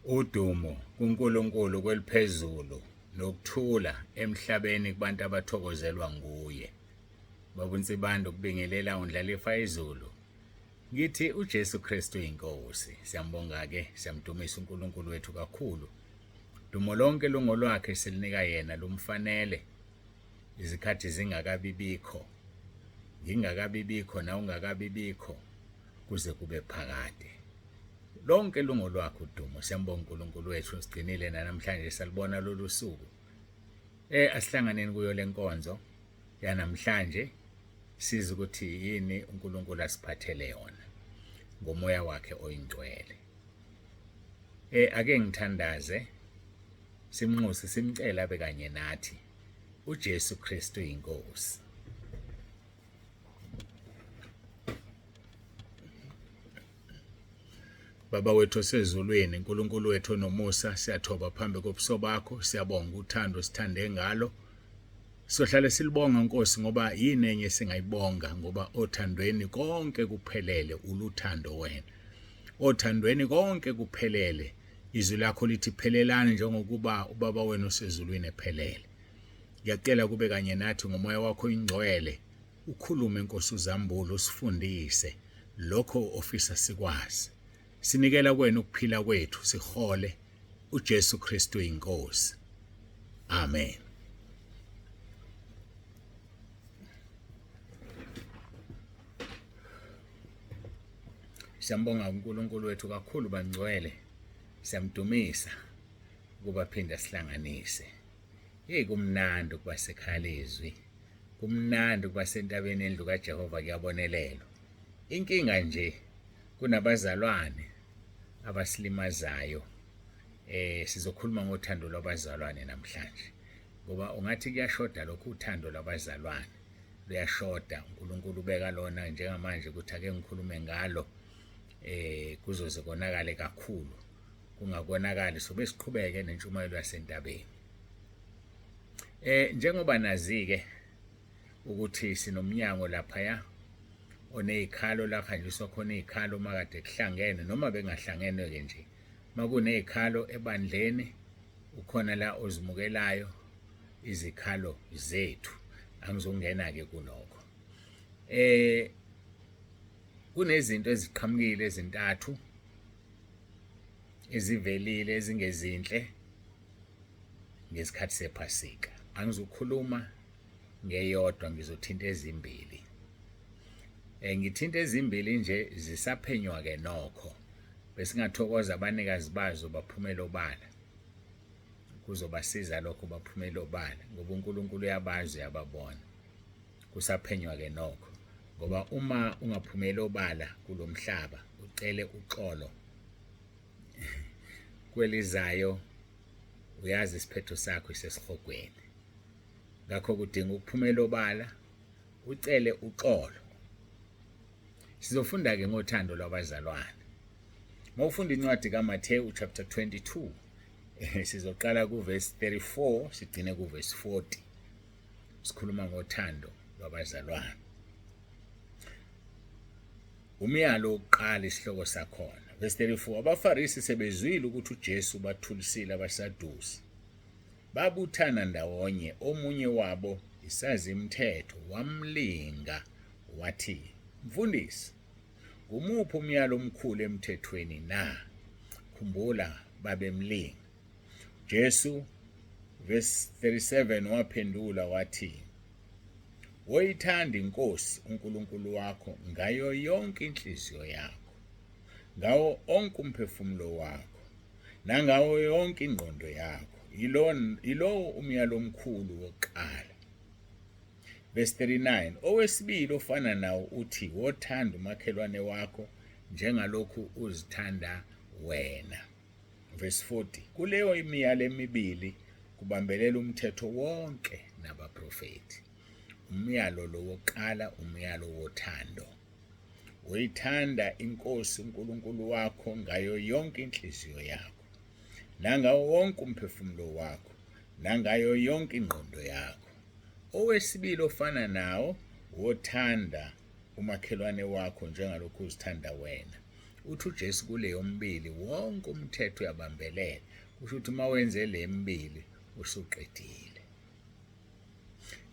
Udumo kuNkulunkulu kweliphezulu nokuthula emhlabeni kubantu abathokozelwa nguye. Baba uNsibanda ukubingelela undlalifa izulu. Ngithi uJesu Kristu inkosi. Siyambonga-ke, siyamdumisa uNkulunkulu wethu kakhulu. Dumo lonke lungolwakhe silinika yena lumfanele. Izikhathi zingakabibikho. Ngingakabibikho na ungakabibikho kuze kube phakade. Lonke lungolwakhe udumo. Siyambonga uNkulunkulu wethu sigcinile namhlanje salibona lolu suku. Asihlanganeni kuyo lenkonzo yanamhlanje siza ukuthi yini uNkulunkulu asiphathele yona ngomoya wakhe oyingcwele. Ake ngithandaze simnxuse simcela bekanye nathi uJesu Kristu inkosi. Baba wethu osezulwini, uNkulunkulu wethu onomusa, siyathoba phambi kobuso bakho, siyabonga uthando sithande ngalo. Sohlale silibonga Nkosi ngoba yini enye singayibonga ngoba othandweni konke kuphelele uluthando wena. Othandweni konke kuphelele izwi lakho lithi phelelani njengokuba ubaba wenu osezulwini ephelele. Ngiyacela kube kanye nathi ngomoya wakho oyingcwele, ukhulume Nkosi uzambule usifundise lokho ofisa sikwazi. Sinikela kwena ukuphila kwethu sihole uJesu Kristu inkosi. Amen. Siyambonga uNkulunkulu wethu kakhulu bangcwele. Siyamdumisa ukuba phinda sihlanganise. Kumnandi ukuba sekhalizwi. Kumnandi ukuba sentabeni endlu kaJehova kuyabonelelwa. Inkinga nje kunabazalwane abasilimazayo. Sizokhuluma ngothando lwabazalwane namhlanje. Ngoba ungathi kuyashoda lokho uthando lwabazalwane. Luyashoda. uNkulunkulu ubeka lona njengamanje ukuthi ake ngikhulume ngalo. Kuzoze konakale kakhulu. Kungakonakali sobe siqhubeke nentshumayelo yasentabeni. Njengoba nazi-ke ukuthi sinomnyango laphaya onezikhalo la khanjiswa khona izikhalo makade kuhlangene noma bengahlangene-ke nje. Makunezikhalo ebandleni ukhona la ozimukelayo izikhalo zethu. Angizongena-ke kulokho. Kunezinto eziqhamukile ezintathu ezivelile ezingezinhle ngesikhathi sePhasika. Angizokhuluma ngeyodwa, ngizothinta ezimbili. Ngithinta ezimbili nje zisaphenywa-ke nokho. Besingathokoza abanikazi bazo baphumela obala. Kuzobasiza lokho baphumela obala ngoba uNkulunkulu uyabazi uyababona. Kusaphenywa-ke nokho. Ngoba uma ungaphumela obala kulomhlaba ucele uxolo kwelizayo uyazi isiphetho sakho isesihogweni. Ngakho kudinga ukuphumela obala ucele uxolo. Sizofunda-ke ngothando lwabazalwane. Mawufunda incwadi kaMathewu chapter 22 sizoqala kuverse 34 sigcine kuverse 40. Sikhuluma ngothando lwabazalwane. Umyalo wokuqala isihloko sakhona. Verse 34, abaFarisi sebezwile ukuthi uJesu bathulisile abaSadusi. Babuthana ndawonye, omunye wabo isazimthetho wamlinga wathi, "Mfundisi, ngumuphi umyalo omkhulu emthethweni na?" Khumbula babemlinga. Jesu verse 37 waphendula wathi, "Woyithanda iNkosi uNkulunkulu wakho ngayo yonke inhliziyo yakho, ngawo onke umphefumulo wakho, nangawo yonke ingqondo yakho. Yilowo umyalo omkhulu wokuqala." Verse 39, owesibili ofana nawo uthi, "Wothanda umakhelwane wakho njengalokhu uzithanda wena." Verse 40, kuleyo imiyalo emibili kubambelela umthetho wonke nabaprofeti. Umyalo lo wokuqala umyalo wothando. Uyithanda iNkosi uNkulunkulu wakho ngayo yonke inhliziyo yakho, nangawo wonke umphefumulo wakho, nangayo yonke ingqondo yakho. Owesibili ofana nawo wothanda umakhelwane wakho njengalokhu uzithanda wena. uthi uJesu kuleyo mbili wonke umthetho uyabambelela, kusho ukuthi uma wenze le mbili usuqedile.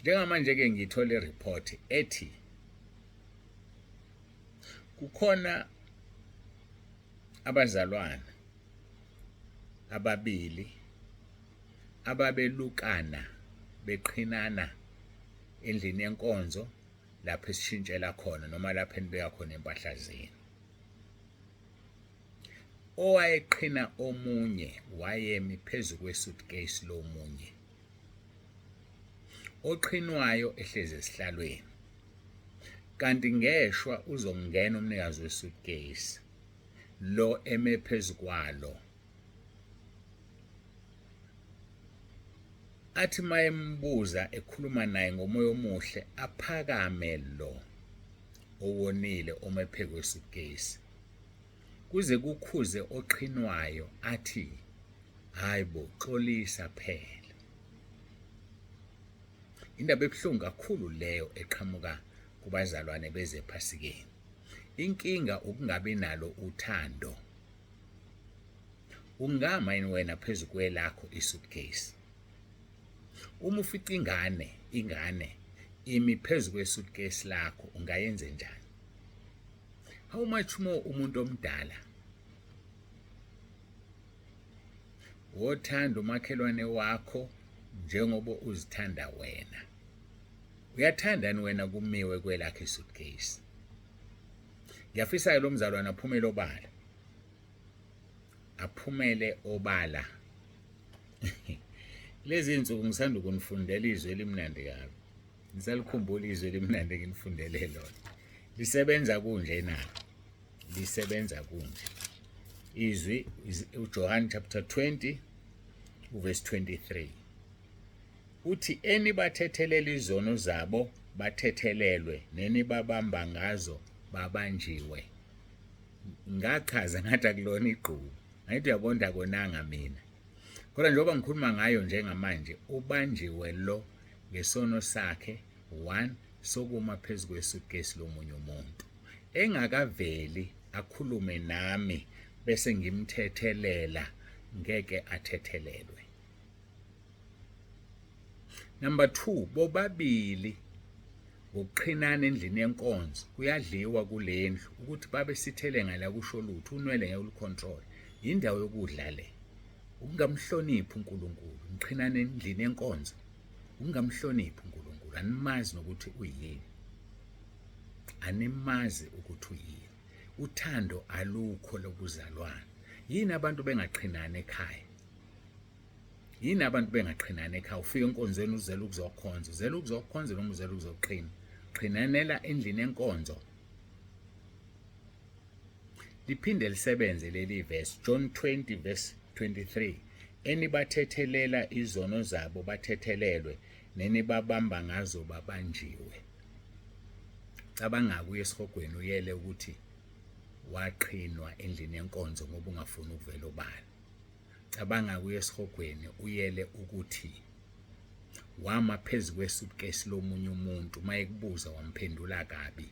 Njengamanje-ke ngithole ireport ethi kukhona abazalwana ababili ababelukana beqhinana endlini yenkonzo lapho esishintshela khona noma lapho enibeka khona impahla zenu. Owayeqhina omunye wayemi phezu kwesuitcase lomunye, oqhinwayo ehlezi esihlalweni, kanti ngeshwa uzongena umnikazi wesuitcase lo eme phezu kwalo. Athi mayembuza ekhuluma naye ngomoya omuhle, aphakame lo owonile ome phezu kwesuitcase, kuze kukhuze oqhinwayo athi, hayibo, xolisa phela. Indaba ebuhlungu kakhulu leyo eqhamuka kubazalwane bezephasikeni. Inkinga ukungabi nalo uthando. Ungama yini wena phezu kwelakho isuitcase? Uma ufica ingane imi phezu kwesuitcase lakho, ungayenze njani? How much more umuntu omdala? Wothanda umakhelwane wakho njengoba uzithanda wena. Uyathandani wena kumiwe kwelakho isuitcase? Ngiyafisa lo mzalwane aphumele obala. Aphumele obala. Lezi insuku ngisanda ukunifundela izwi elimnandi kabi. Ngisalikhumbula izwi elimnandi enginifundele lona. Lisebenza kunje na? Lisebenza kunje. Izwi uJohn chapter 20 verse 23. Uthi enibathethelela izono zabo bathethelelwe, nenibabamba ngazo babanjiwe. Ngachaza ngathi akulona igqubu. Ngathi uyabonda konanga mina. Kodwa njengoba ngikhuluma ngayo njengamanje, ubanjiwe lo ngesono sakhe 1 sokuma phezu kwesuitcase lomunye umuntu. Engakaveli akhulume nami bese ngimthethelela, ngeke athethelelwe. Number 2, bobabili ngokuqhinana endlini yenkonzo kuyadliwa kulendlu ukuthi babe sithele ngala kusho lutho, unwele ngeke ulicontrol. Indawo yokudla le. Ukungamhloniphi uNkulunkulu, ngiqhinana endlini yenkonzo. Ukungamhloniphi uNkulunkulu, animazi nokuthi uyini. Animazi ukuthi uyini. Uthando alukho lokuzalwana. Yini abantu bengaqhinana ekhaya? Yini abantu bengaqhinana ekhaya? Ufika enkonzweni uzela ukuzokhonza, uzela ukuzokhonza noma uzela ukuzoqhina. Qhinanela endlini yenkonzo. Liphinde lisebenze leli verse, John 20 verse 23. Enibathethelela izono zabo bathethelelwe, nenibabamba ngazo babanjiwe. Cabanga kuye esihogweni uyele ukuthi waqhinwa endlini yenkonzo ngoba ungafuni ukuvela obala. Cabanga kuye esihogweni uyele ukuthi wama phezu kwesuitcase lomunye umuntu, mayekubuza wamphendula kabi.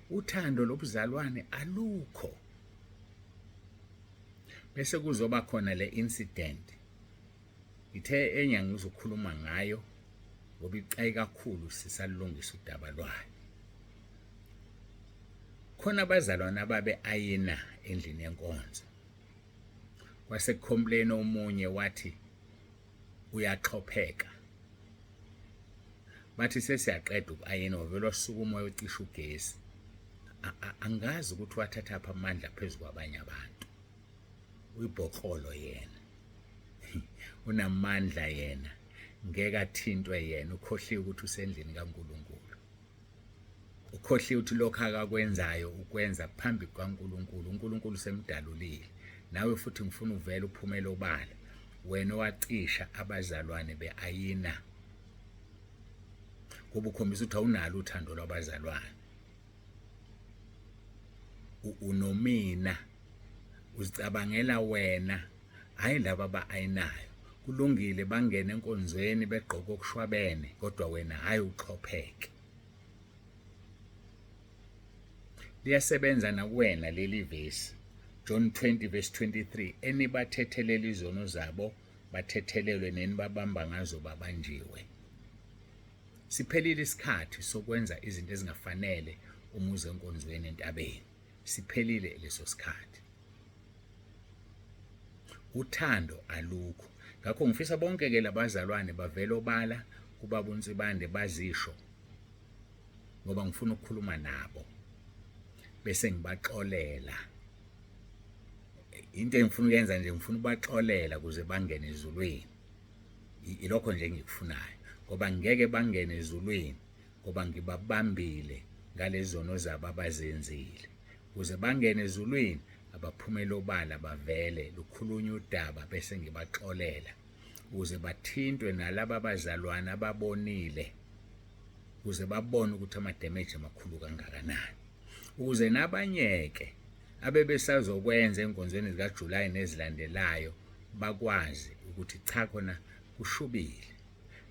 Uthando lobuzalwane alukho. Bese kuzoba khona le incident. Ithe enye ngizokhuluma ngayo ngoba icayi kakhulu sisalungisa udaba lwayo. Khona abazalwane ababe ayina endlini yenkonzo. Kwase complain omunye wathi uyaxhopheka. Bathi sesiyaqeda ukayina wavela wasukuma uyocisha ugesi. Angazi ukuthi wathatha apha amandla phezulu kwabanye abantu. Uyibhoqolo yena. Unamandla yena. Ngeke athintwe yena, ukhohliwe ukuthi usendlini kaNkulunkulu. Ukhohliwe ukuthi lokho akakwenzayo ukwenza phambi kwaNkulunkulu. uNkulunkulu semdalulile. Nawe futhi ngifuna uvele uphumele obala. Wena wacisha abazalwane beayina. Kuba ukhombisa ukuthi awunalo uthando lwabazalwane. Unomina. Uzicabangela wena, hayi laba baayinayo. Kulungile bangene enkonzweni begqoka okushwabene, kodwa wena hayi uxhopheke. liyasebenza nakuwena leli vesi. John 20 verse 23, enibathethelela izono zabo bathethelelwe nenibabamba ngazo babanjiwe. Siphelile isikhathi sokwenza izinto ezingafanele umuze enkonzweni entabeni. Siphelile leso sikhathi. Uthando alukho. Ngakho ngifisa bonke ke labazalwane bavele obala kubaba uNsibande bazisho ngoba ngifuna ukukhuluma nabo bese ngibaxolela. Into engifuna ukuyenza nje ngifuna ubaxolela ukuze bangene ezulwini. Ilokho nje engikufunayo ngoba ngeke bangene ezulwini ngoba ngibabambile ngalezono zabo abazenzile. Ukuze bangene ezulwini abaphumela obala bavele lukhulunywa udaba bese ngibaxolela ukuze bathintwe nalabo abazalwane ababonile ukuze babone ukuthi ama-damage amakhulu kangakanani. Ukuze nabanyeke abebesazokwenza enkonzweni zikaJulayi nezilandelayo bakwazi ukuthi cha khona kushubile.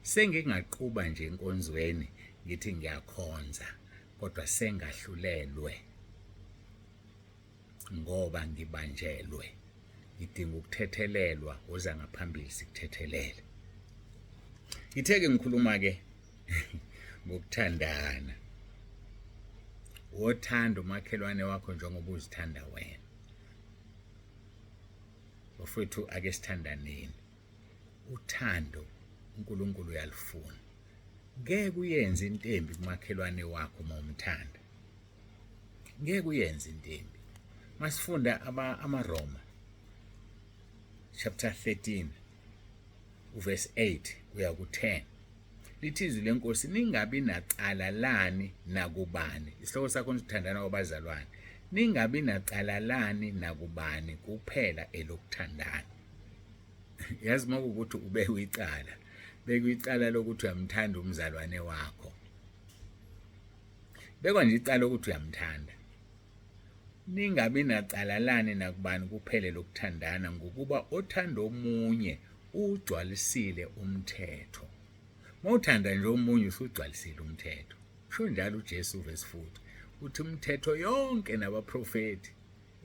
Sengingaquba nje enkonzweni ngithi ngiyakhonza kodwa sengahlulelwe ngoba ngibanjelwe. Ngidinga ukuthethelelwa oza ngaphambili sikuthethelele. Ngitheke ngikhuluma ke ngokuthandana. Wothanda umakhelwane wakho njengoba uzithanda wena. Bafowethu ake sithandaneni. Uthando uNkulunkulu uyalufuna. Ngeke uyenze intembi kumakhelwane wakho uma umthanda. Ngeke uyenze intembi. Masifunda amaRoma chapter 13 verse 8 kuya ku10. Lithi izwi lenkosi ningabi nacala lani nakubani. Isihloko sakho sithandana kwabazalwane. Ningabi nacala lani nakubani kuphela elokuthandana. Yazi ukuthi ube uyicala. Beka icala lokuthi uyamthanda umzalwane wakho. Bekwa nje icala ukuthi uyamthanda. Ningabi nacala lani nakubani kuphele lokuthandana ngokuba othanda omunye ugcwalisile umthetho. Mawuthanda nje omunye usugcwalisile umthetho. Sho njalo uJesu verse 40 uthi umthetho yonke nabaprofeti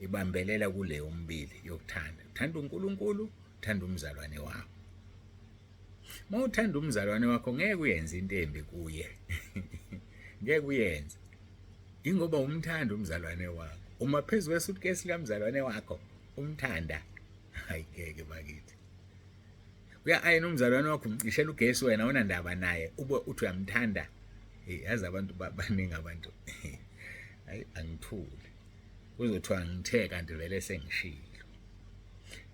ibambelela kule umbili yokuthanda. Uthanda uNkulunkulu, uthanda umzalwane wakho. Mawuthanda umzalwane wakho ngeke uyenze intembi kuye. Ngeke uyenze. Ingoba umthanda umzalwane wakho. Uma phezulu kwesuitcase likamzalwane wakho umthanda. Hayi ngeke bakithi. Uya-ayina umzalwane wakho umcishela ugesi wena awunandaba naye ube uthi uyamthanda. Yazi abantu baningi abantu. Hayi angithuli. Kuzothiwa ngithe kanti vele sengishilo.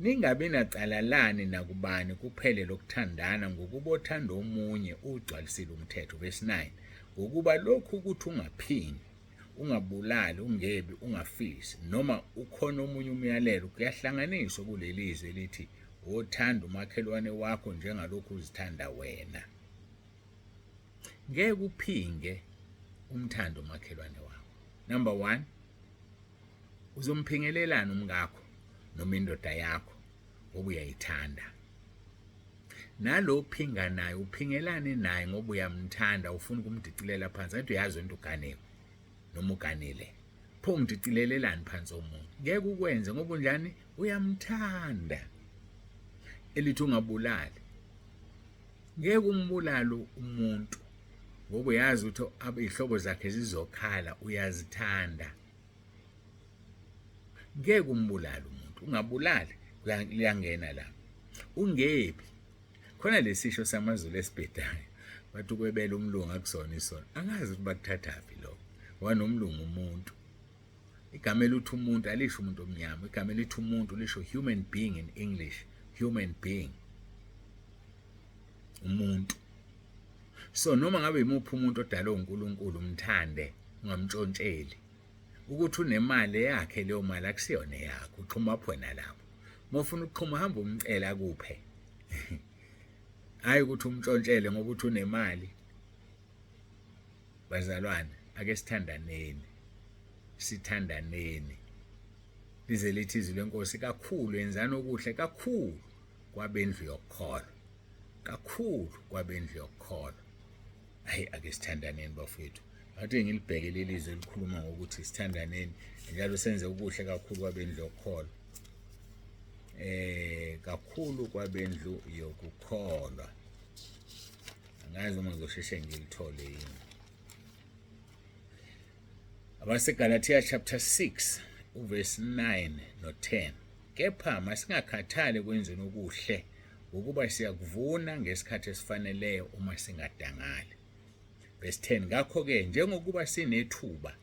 Ningabi nacala lani nakubani kuphele lokuthandana ngokuba othanda omunye ugcwalisile umthetho verse 9. Ngokuba lokhu ukuthi ungaphingi, ungabulali, ungebi, ungafisi noma ukhona omunye umyalelo kuyahlanganiswa kulelizwe elithi wothanda umakhelwane wakho njengalokhu uzithanda wena. Ngeke uphinge umthando umakhelwane wakho. Number 1, uzomphingelelana umngakho noma indoda yakho ngoba uyayithanda. Nalo uphinga naye uphingelane naye ngoba uyamthanda ufuna ukumdicilela phansi. Athi uyazi into uganiwe noma uganile. Pho umdicilelelani phansi omunye. Ngeke ukwenze ngoba unjani uyamthanda. Elithi ungabulali. Ngeke umbulale umuntu ngoba uyazi ukuthi abihlobo zakhe zizokhala uyazithanda. Ngeke umbulale umuntu. Ungabulali liyangena la. Ungebi. Khona lesisho samaZulu esibhedayo. Bathi ukwebela umlungu akusona isono. Angazi ukuthi bakuthathaphi lokho. Wanomlungu umuntu. Igama elithi umuntu alisho umuntu omnyama. Igama elithi umuntu lisho human being in English. Human being. Umuntu. So noma ngabe imuphi umuntu odalwe uNkulunkulu umthande, ungamtshontsheli. Ukuthi unemali yakhe leyo mali akusiyona yakho, uxhuma phona lapho. Mofuna ukuxhuma hamba umcela kuphe. Hayi ukuthi umtshontshele ngoba uthi unemali. Bazalwane, ake sithandaneni. Sithandaneni. Lize lithi izwi lenkosi kakhulu yenzani okuhle kakhulu kwabendlu yokukholwa. Kakhulu kwabendlu yokukholwa. Hayi ake sithandaneni bafowethu. athi ngilibheke lelizwe elikhuluma ngokuthi sithandaneni njalo senze ukuhle kakhulu kwabendlu yokukholwa. Kakhulu kwabendlu yokukholwa. Angazi uma ngizosheshe ngilithole yini. AbaseGalatia chapter 6 uverse 9 no-10. Kepha masingakhathali kwenzeni okuhle ukuba siyakuvuna ngesikhathi esifaneleyo uma singadangali. Verse 10. Ngakho-ke njengokuba sinethuba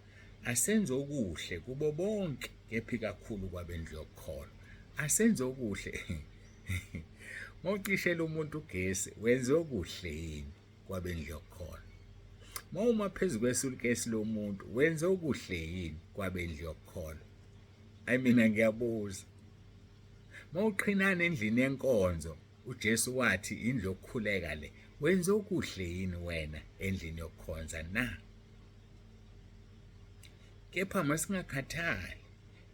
asenze okuhle kubo bonke, kepha kakhulu kwabendlu yokukholwa. Asenze okuhle. Mawucishela umuntu ugesi wenze okuhle yini kwabendlu yokukholwa? Mawuma phezu kwesulukesi lomuntu wenze okuhle yini kwabendlu yokukholwa? Mina ngiyabuza. Mawuqhinana endlini yenkonzo uJesu wathi indlu yokukhuleka le, wenze okuhle yini wena endlini yokukhonza na? Kepha masingakhathali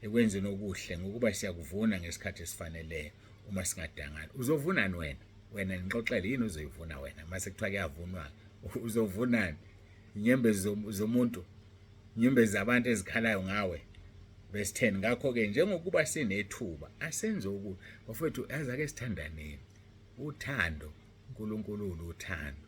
ekwenzeni okuhle ngokuba siyakuvuna ngesikhathi esifaneleyo uma singadangali. Uzovunani wena? Wena ngixoxele yini uzoyivuna wena? Mase kuthiwa kuyavunwa. Uzovunani? Inyembezi zomuntu, inyembezi zabantu ezikhalayo ngawe. Verse 10. Ngakho-ke njengokuba sinethuba asenze okuhle. Bafowethu, azake sithandaneni. Uthando, uNkulunkulu uthando.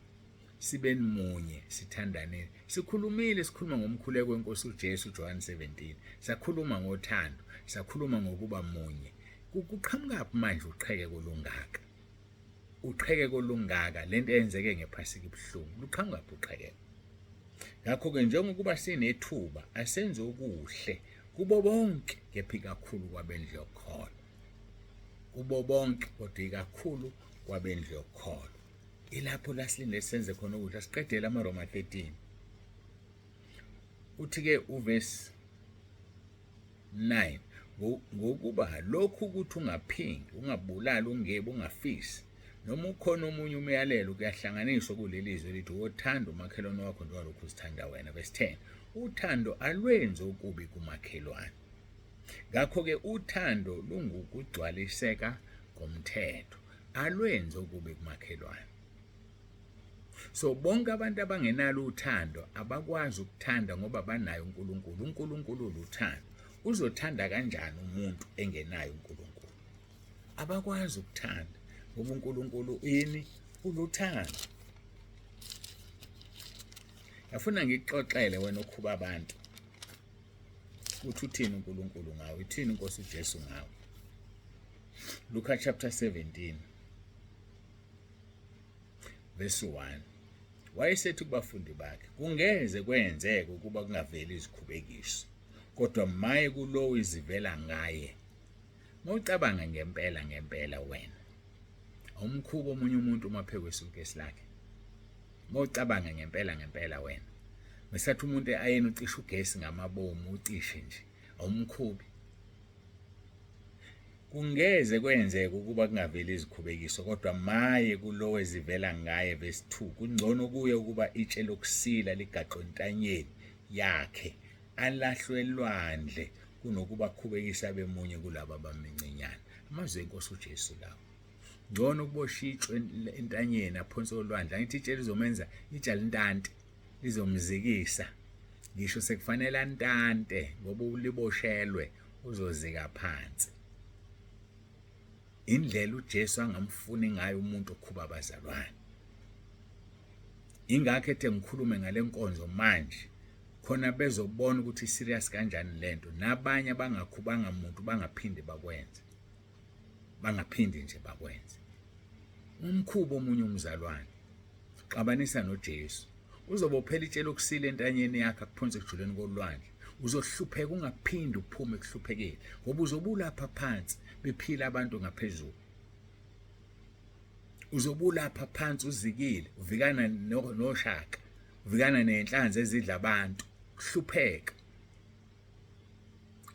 Sibeni munye, sithandaneni. Sikhuluma ngomkhuleko wenkosi uJesu John 17. Sakhuluma ngothando, sakhuluma ngokuba munye. Kuqhamuka manje uqhekeko olungaka. Uqhekeko olungaka lento eyenzeke ngephasika ibhlungu. Luqhamuka uqhekeko. Ngakho-ke njengokuba sinethuba asenze okuhle kubo bonke, kepha kakhulu kwabendlu yokukholwa. Kubo bonke kodwa ikakhulu kwabendlu yokukholwa. Ilapho lasilinde senze khona ukuthi siqedele amaRoma 13. Uthi-ke uverse 9. Ngokuba lokhu ukuthi ungaphingi, ungabulali, ungebi, ungafisi, noma ukhona omunye umyalelo kuyahlanganiswa kulelizwe elithi wothanda umakhelwane wakho njengalokhu uzithanda wena. Verse 10. Uthando alwenzi okubi kumakhelwane. Ngakho-ke uthando lungukugcwaliseka komthetho. Alwenzi okubi kumakhelwane. So bonke abantu abangenalo uthando abakwazi ukuthanda ngoba banayo uNkulunkulu. uNkulunkulu uthando. Uzothanda kanjani umuntu engenayo uNkulunkulu? Abakwazi ukuthanda ngoba uNkulunkulu ini? Uluthando. Yafuna ngikuxoxele wena okhuba abantu uthi uthini uNkulunkulu ngawe, uthini inkosi uJesu ngawe. Luka chapter 17 verse 1. Wayesethi kubafundi bakhe, kungeze kwenzeke ukuba kungaveli izikhubekiso, kodwa maye kulowo izivela ngaye. Mawucabanga ngempela wena, umkhubo omunye umuntu umaphe kwesulukesi lakhe. Mawucabanga ngempela wena, mesathi umuntu ayena ucisha ugesi ngamabomu, ucishe nje, awumkhubi. Kungeze kwenzeke ukuba kungaveli izikhubekiso, kodwa maye kulowo ezivela ngaye. Verse 2. Kungcono kuye ukuba itshe lokusila ligaqwe entanyeni yakhe alahlwe elwandle kunokuba khubekisa bemunye kulabo abamincinyana. Amazwi enkosi uJesu lawo. Ngcono kuboshitshwe entanyeni aphonse olwandle. Angithi itshe lizomenza ijalintante, lizomzikisa. Ngisho sekufanele antante ngoba uliboshelwe uzozika phansi. Indlela uJesu angamfuni ngayo umuntu okhuba abazalwane. Ingakho ethe ngikhulume ngale nkonzo manje khona bezobona ukuthi serious kanjani lento, nabanye abangakhubanga umuntu bangaphindi bakwenze. Bangaphindi nje bakwenze. Umkhubo omunye umzalwane xabanisa noJesu. Uzobophela itshe lokusila entanyeni yakhe akuphonse ekujuleni kolwandle. Uzohlupheka ungaphindi uphume kuhluphekile ngoba uzobulapha phansi bephila abantu ngaphezulu. Uzobulapha phansi uzikile, uvikana noshaka, uvikana nenhlanzi ezidla abantu, kuhlupheka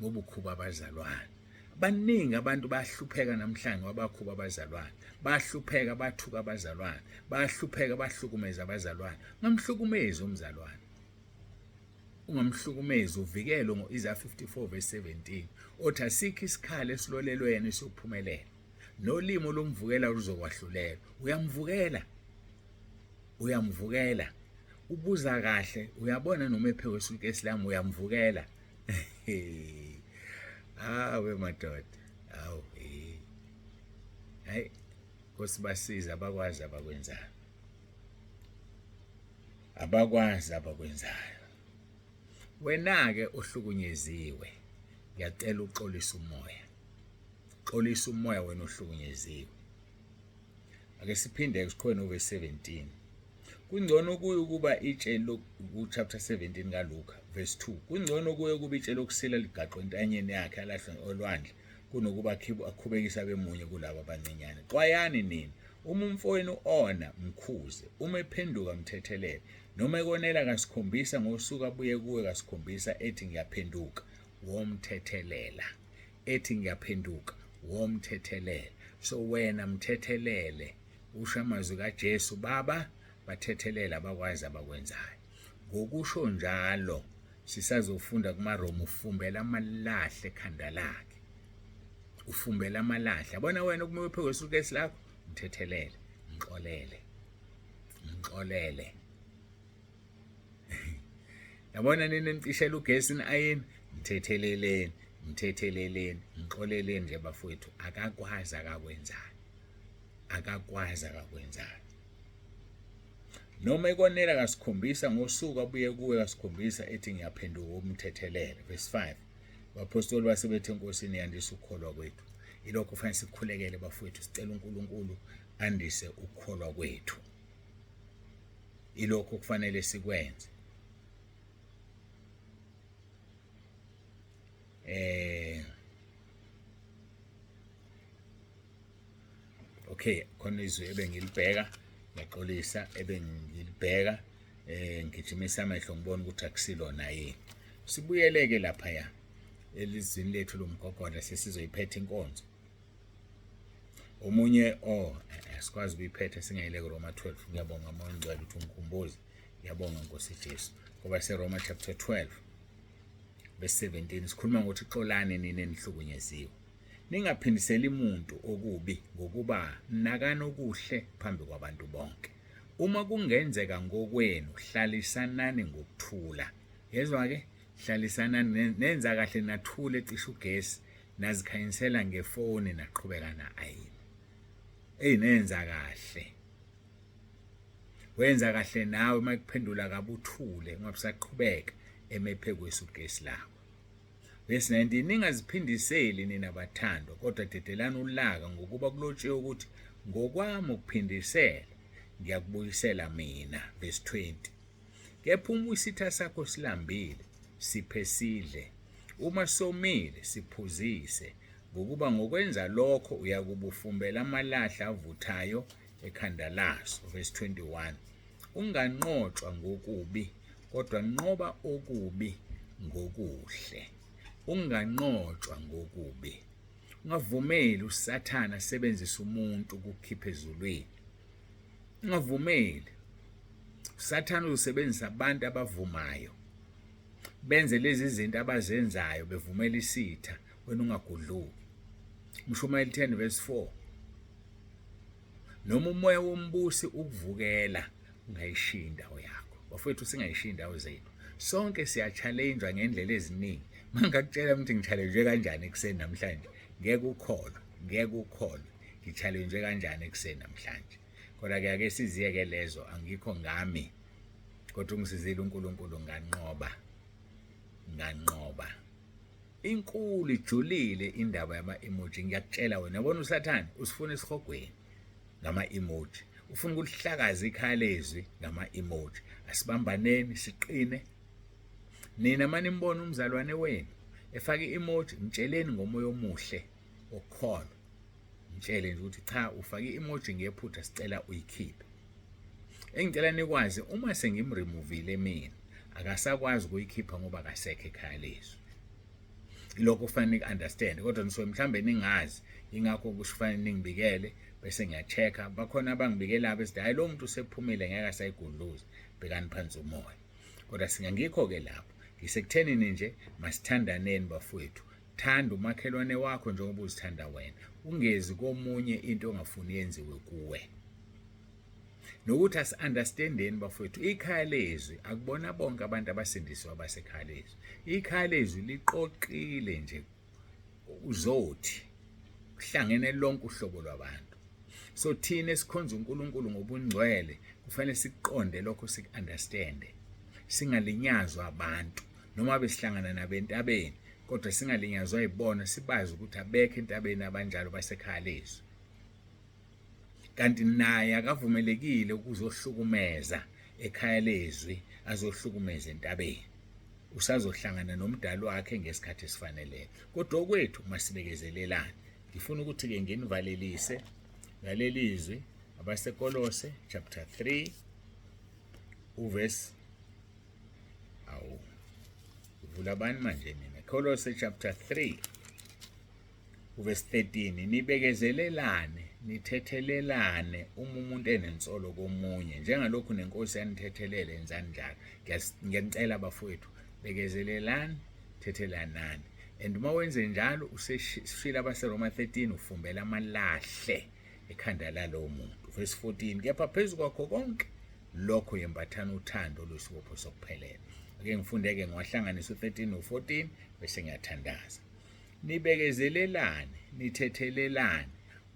ngoba ukhuba abazalwane. Baningi abantu bahlupheka namhlanje ngabakhuba abazalwane. Bahlupheka bathuka abazalwane, bahlupheka bahlukumeza abazalwane. Ngamhlukumeza umzalwane. Ungamhlukumeza uvikele ngoIsaiah 54 verse 17. Othi asikho isikhali esilolelweni sokuphumelela. Nolimo lomvukela luzokwahlulela. Uyamvukela. ubuza kahle uyabona noma ephe kwesukesi lami uyamvukela awe madoda awu hayi Nkosibasiza abakwazi abakwenzayo wena ke ohlukunyeziwe ngiyacela uxolisa umoya wena ohlukunyeziwe ake siphinde kusikhona uverse 17 kungcono kuye ukuba itshe ku chapter 17 kaLuka verse 2 kungcono kuye ukuba itshe lokusila ligaqwe entanyeni yakhe alahlwe olwandle kunokuba akhubekisa bemunye kulabo abancinyane xwayani nini uma umfowenu ona mkhuze uma ephenduka mthethelele noma ekonela kasikhombisa ngosuku abuye kuwe kasikhombisa ethi ngiyaphenduka womthethelela so wena mthethelele usho amazwi kaJesu baba bathethelela abakwazi abakwenzayo ngokusho njalo sisazofunda kumaRoma ufumbela amalahle ekhanda lakhe ufumbela amalahle yabona wena ukume phe kwesukesi lakho mthethelele ngixolele yabona nini entishela ugesini ayini mthetheleleni ngixoleleni nje bafowethu akakwazi akakwenzayo noma ekonela kasikhombisa ngosuku abuye kuwe kasikhombisa ethi ngiyaphenduka umthethelele verse 5 abapostoli basebethe enkosini yandisa ukukholwa kwethu ilokho kufanele sikhulekele bafowethu sicela uNkulunkulu andise ukukholwa kwethu ilokho kufanele sikwenze okay khona izwi ebengilibheka ngaxolisa ebengilibheka ngijimisa amehlo ngibona ukuthi akusilona yini sibuyeleke lapha ya elizini lethu lomgogodla sesizoyiphetha inkonzo omunye asikwazi ukuyiphetha singayile kuRoma 12 ngiyabonga moya ngcwele ukuthi ungikhumbuze ngiyabonga Nkosi Jesu ngoba seRoma chapter 12 verse 17 sikhuluma ngokuthi xolani nini enihlukunyeziwe ningaphindiseli umuntu okubi ngokuba nakana okuhle phambi kwabantu bonke uma kungenzeka ngokwenu hlalisanani ngokuthula yezwa ke hlalisanani nenza kahle nathule cisha ugesi nazikhanyisela ngefoni naqhubeka ayini nenza kahle wenza kahle nawe makuphendula kabuthule ngabusaqhubeka emephe kwesugesi lakho verse 19 ningaziphindiseli nina bathandwa kodwa dedelana ulaka ngokuba kulotshiwe ukuthi ngokwami ukuphindisela ngiyakubuyisela mina verse 20 kepha uma isitha sakho silambile siphe sidle uma somile siphuzise ngokuba ngokwenza lokho uyakubufumbela amalahle avuthayo ekhanda laso verse 21 unganqotshwa ngokubi kodwa nqoba okubi ngokuhle unganqotshwa ngokubi ungavumeli uSathana asebenzise umuntu ukukhipha ezulwini ungavumeli uSathana usebenzisa abantu abavumayo benze lezi zinto abazenzayo bevumela isitha wena ungagudluki Mshumayeli 10 verse 4 noma umoya wombusi ukuvukela ungayishiya indawo yakho bafowethu singayishiya indawo zethu sonke siya-challenge ngendlela eziningi mangakutshela ukuthi ngi-challenge kanjani ekuseni namhlanje ngeke ukholwe ngi-challenge kanjani ekuseni namhlanje kodwa ke ake siziyeke lezo angikho ngami kodwa ungisizile uNkulunkulu nganqoba inkulu ijulile indaba yama-emoji ngiyakutshela wena yabona uSathane usifuna esihogweni ngama-emoji ufuna ukulihlakaza ikhalezwi ngama-emoji asibambaneni siqine nina manje nimbona umzalwane wenu efaka i-emoji mtsheleni ngomoya omuhle okukholwa mtshele nje ukuthi cha ufake i-emoji ngephutha sicela uyikhiphe engicela nikwazi uma sengimremovile mina akasakwazi ukuyikhipha ngoba akasekho ekhaya lezo ilokho kufanele understand kodwa nisuke mhlambe ningazi ingakho kufanele ningibikele bese ngiyachecka bakhona abangibikela bese hayi lo muntu usephumile ngeke asayigudluza bekani phansi umoya kodwa singangikho ke lapho ngisekuthenini nje masithandaneni bafowethu thanda umakhelwane wakho njengoba uzithanda wena ungezi komunye into ongafuni yenziwe kuwe nokuthi asi-understandeni bafowethu, ikhaya lezwi akubona bonke abantu abasindiswa abasekhaya lezwi. Ikhaya lezwi liqoqile nje uzothi kuhlangene lonke uhlobo lwabantu. So thina esikhonza uNkulunkulu ngobungcwele kufanele siqonde lokho, siku-understande, singalinyazwa abantu noma besihlangana nabentabeni, kodwa singalinyazwa yibona, sibazi ukuthi abekho entabeni abanjalo basekhaya lezwi. Kanti naye akavumelekile ukuzohlukumeza ekhaya lezwi, azohlukumeza entabeni. Usazohlangana nomdali wakhe ngesikhathi esifaneleyo. Kodwa okwethu masibekezelelane. Ngifuna ukuthi-ke nginivalelise ngaleli izwi abaseKolose chapter 3 uverse uvula bani manje mina? Kolose chapter 3 uverse 13, nibekezelelane, nithethelelane umuntu enensolo komunye njengalokhu nenkosi yanithethelele yenzani njalo. Ngiyanicela bafowethu, bekezelelani, thethelanani. And uma wenze njalo useshila abaseRoma 13 ufumbela amalahle ekhanda lalowo muntu. Verse 14, kepha phezu kwakho konke lokho yembathana uthando lwesibopho sokuphelela. Ake ngifundeke ngiwahlanganisa u13 no14 bese ngiyathandaza. Nibekezelelane, nithethelelane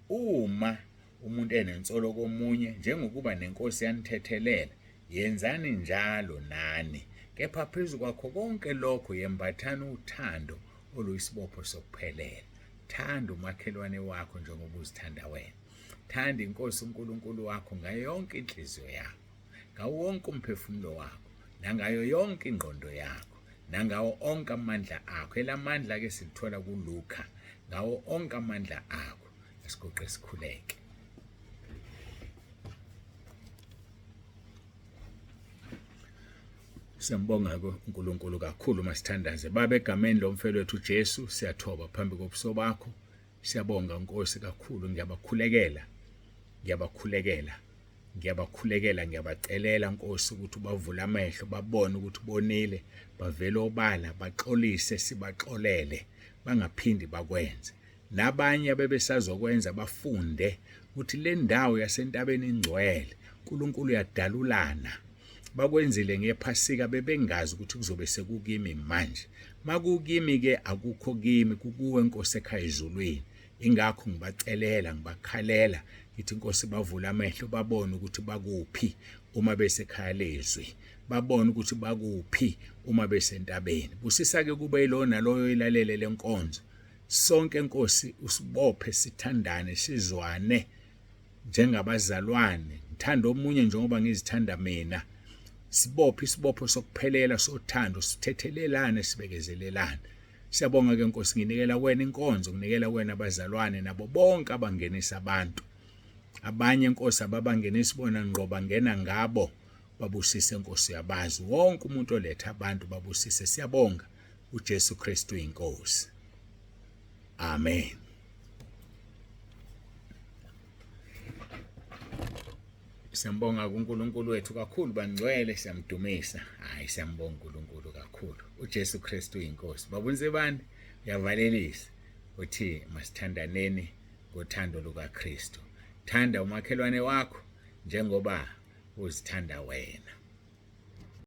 uma umuntu enensolo komunye njengokuba nenkosi yanithethelela, yenzani njalo nani. Kepha phezu kwakho konke lokho yembathana uthando oluyisibopho sokuphelela. Thanda umakhelwane wakho njengoba uzithanda wena. Thanda inkosi uNkulunkulu wakho ngayo yonke inhliziyo yakho, ngawo wonke umphefumulo wakho, nangayo yonke ingqondo yakho, nangawo onke amandla akho. Elamandla ke silithola kuLuka. Ngawo onke amandla akho. Asigoqe sikhuleke. Siyambonga uNkulunkulu kakhulu masithandaze. Baba, egameni lomfelo wethu uJesu siyathoba phambi kobuso bakho. Siyabonga Nkosi kakhulu, ngiyabacelela Nkosi ukuthi bavule amehlo, babone ukuthi bonile, bavele obala, baxolise, sibaxolele, bangaphindi bakwenze. Nabanye abebesazokwenza bafunde ukuthi le ndawo yasentabeni ingcwele uNkulunkulu yadalulana. Bakwenzile ngephasika bebengazi ukuthi kuzobe sekukimi manje. Makukimi ke akukho kimi, kukuwe Nkosi ekhaya ezulwini. Ingakho ngibacelela, ngibakhalela ngithi Nkosi bavule amehlo, babone ukuthi bakuphi uma besekhaya lezwi, babone ukuthi bakuphi uma besentabeni. Busisa ke kube yilo naloyo ilalele lenkonzo. Sonke Nkosi usibophe, sithandane, sizwane njengabazalwane. Ngithanda omunye njengoba ngizithanda mina. Sibophe isibopho sokuphelela sothando, sithethelelane, sibekezelelane. Siyabonga ke Nkosi, nginikela wena inkonzo, nginikela wena abazalwane nabo bonke abangenisa abantu. Abanye Nkosi ababangenisa bona ngqo bangena ngabo. Babusise Nkosi yabazi wonke umuntu oletha abantu, babusise. Siyabonga uJesu Kristu inkosi. Amen. Siyambonga uNkulunkulu wethu kakhulu, bangcwele, siyamdumisa. Hayi, siyambonga uNkulunkulu kakhulu. uJesu Kristu inkosi. Babunze bani? Uyavalelisa uthi masithandaneni ngothando lukaKristu. Thanda umakhelwane wakho njengoba uzithanda wena.